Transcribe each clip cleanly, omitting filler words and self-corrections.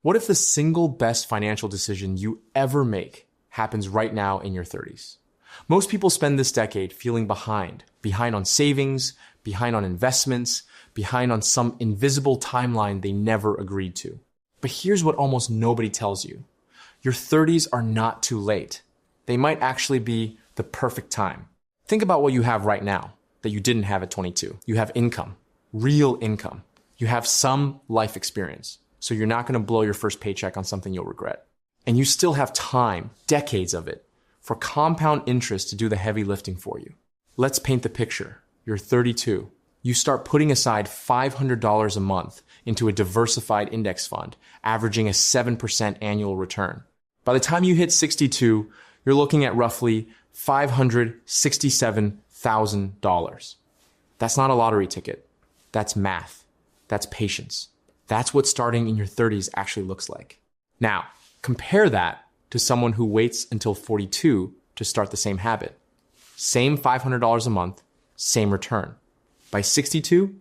What if the single best financial decision you ever make happens right now in your 30s? Most people spend this decade feeling behind on savings, behind on investments, behind on some invisible timeline they never agreed to. But here's what almost nobody tells you. Your 30s are not too late. They might actually be the perfect time. Think about what you have right now that you didn't have at 22. You have income, real income. You have some life experience. So you're not going to blow your first paycheck on something you'll regret. And you still have time, decades of it, for compound interest to do the heavy lifting for you. Let's paint the picture. You're 32. You start putting aside $500 a month into a diversified index fund, averaging a 7% annual return. By the time you hit 62, you're looking at roughly $567,000. That's not a lottery ticket. That's math. That's patience. That's what starting in your 30s actually looks like. Now, compare that to someone who waits until 42 to start the same habit. Same $500 a month, same return. By 62,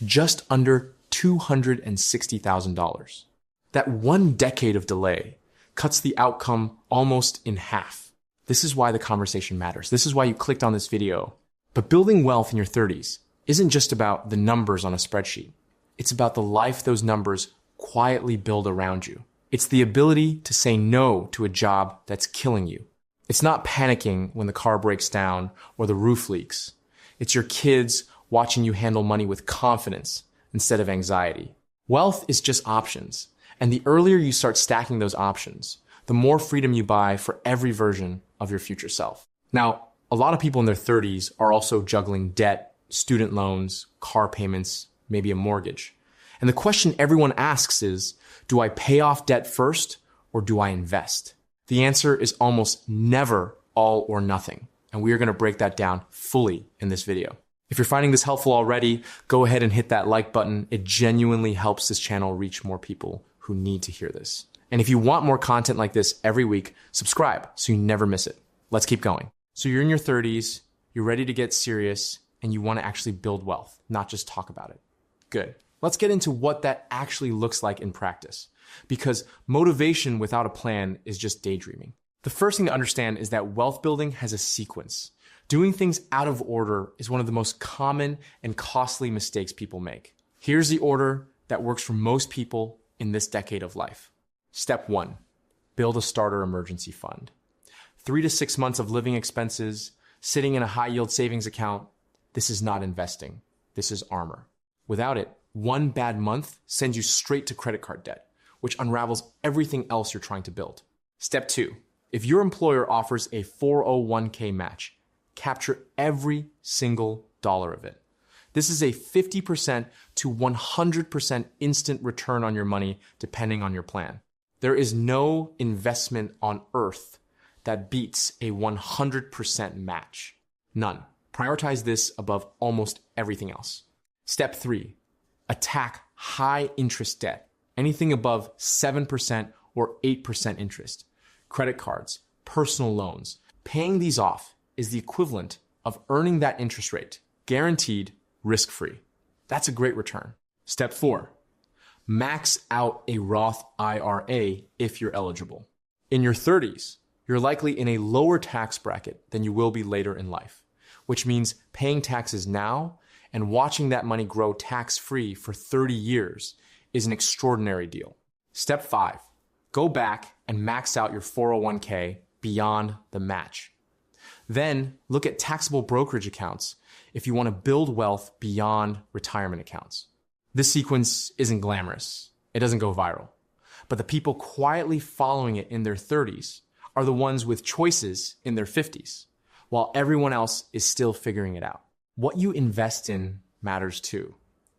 just under $260,000. That 1 decade of delay cuts the outcome almost in half. This is why the conversation matters. This is why you clicked on this video. But building wealth in your 30s isn't just about the numbers on a spreadsheet. It's about the life those numbers quietly build around you. It's the ability to say no to a job that's killing you. It's not panicking when the car breaks down or the roof leaks. It's your kids watching you handle money with confidence instead of anxiety. Wealth is just options. And the earlier you start stacking those options, the more freedom you buy for every version of your future self. Now, a lot of people in their 30s are also juggling debt, student loans, car payments, maybe a mortgage. And the question everyone asks is, do I pay off debt first or do I invest? The answer is almost never all or nothing. And we are going to break that down fully in this video. If you're finding this helpful already, go ahead and hit that like button. It genuinely helps this channel reach more people who need to hear this. And if you want more content like this every week, subscribe so you never miss it. Let's keep going. So you're in your 30s, you're ready to get serious, and you want to actually build wealth, not just talk about it. Good. Let's get into what that actually looks like in practice, because motivation without a plan is just daydreaming. The first thing to understand is that wealth building has a sequence. Doing things out of order is one of the most common and costly mistakes people make. Here's the order that works for most people in this decade of life. Step 1, build a starter emergency fund. 3 to 6 months of living expenses, sitting in a high yield savings account. This is not investing. This is armor. Without it, 1 bad month sends you straight to credit card debt, which unravels everything else you're trying to build. Step 2, if your employer offers a 401k match, capture every single dollar of it. This is a 50% to 100% instant return on your money, depending on your plan. There is no investment on earth that beats a 100% match. None. Prioritize this above almost everything else. Step 3, attack high interest debt. Anything above 7% or 8% interest. Credit cards, personal loans. Paying these off is the equivalent of earning that interest rate, guaranteed, risk-free. That's a great return. Step 4, max out a Roth IRA if you're eligible. In your 30s, you're likely in a lower tax bracket than you will be later in life, which means paying taxes now and watching that money grow tax-free for 30 years is an extraordinary deal. Step 5, go back and max out your 401k beyond the match. Then look at taxable brokerage accounts if you want to build wealth beyond retirement accounts. This sequence isn't glamorous. It doesn't go viral. But the people quietly following it in their 30s are the ones with choices in their 50s, while everyone else is still figuring it out. What you invest in matters too.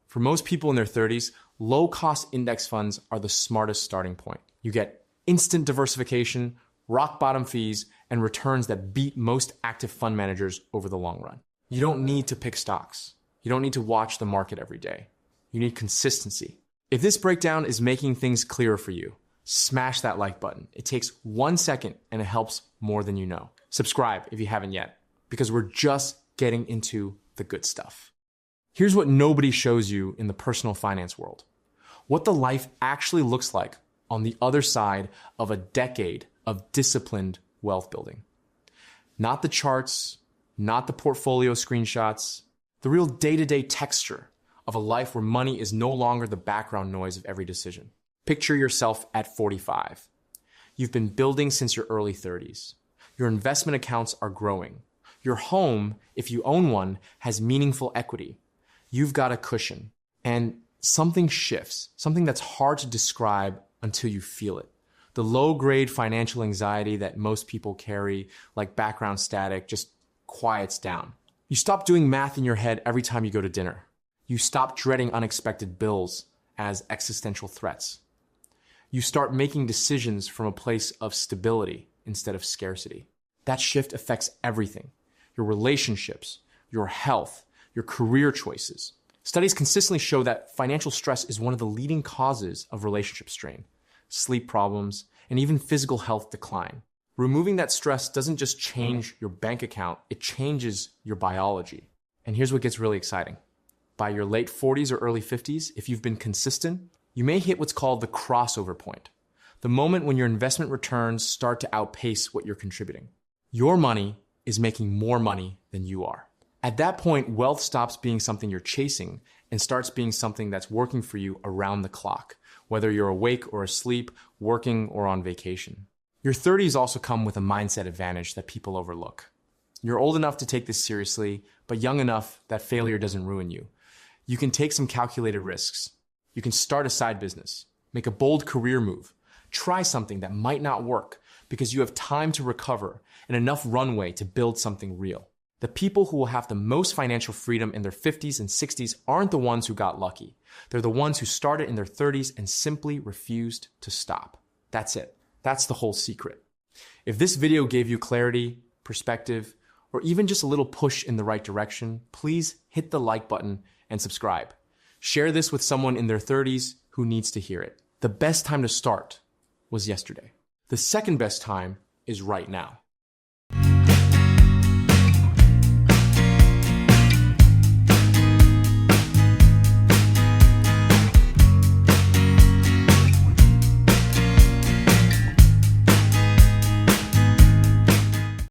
For most people in their 30s, low-cost index funds are the smartest starting point. You get instant diversification, rock-bottom fees, and returns that beat most active fund managers over the long run. You don't need to pick stocks. You don't need to watch the market every day. You need consistency. If this breakdown is making things clearer for you, smash that like button. It takes 1 second and it helps more than you know. Subscribe if you haven't yet, because we're just getting into the good stuff. Here's what nobody shows you in the personal finance world. What the life actually looks like on the other side of a decade of disciplined wealth building. Not the charts, not the portfolio screenshots, the real day-to-day texture of a life where money is no longer the background noise of every decision. Picture yourself at 45. You've been building since your early 30s. Your investment accounts are growing. Your home, if you own one, has meaningful equity. You've got a cushion. And something shifts, something that's hard to describe until you feel it. The low-grade financial anxiety that most people carry, like background static, just quiets down. You stop doing math in your head every time you go to dinner. You stop dreading unexpected bills as existential threats. You start making decisions from a place of stability instead of scarcity. That shift affects everything: your relationships, your health, your career choices. Studies consistently show that financial stress is one of the leading causes of relationship strain, sleep problems, and even physical health decline. Removing that stress doesn't just change your bank account, it changes your biology. And here's what gets really exciting. By your late 40s or early 50s, if you've been consistent, you may hit what's called the crossover point, the moment when your investment returns start to outpace what you're contributing. Your money is making more money than you are. At that point, wealth stops being something you're chasing and starts being something that's working for you around the clock, whether you're awake or asleep, working or on vacation. Your 30s also come with a mindset advantage that people overlook. You're old enough to take this seriously, but young enough that failure doesn't ruin you. You can take some calculated risks. You can start a side business, make a bold career move, try something that might not work because you have time to recover and enough runway to build something real. The people who will have the most financial freedom in their 50s and 60s aren't the ones who got lucky. They're the ones who started in their 30s and simply refused to stop. That's it. That's the whole secret. If this video gave you clarity, perspective, or even just a little push in the right direction, please hit the like button and subscribe. Share this with someone in their 30s who needs to hear it. The best time to start was yesterday. The second best time is right now.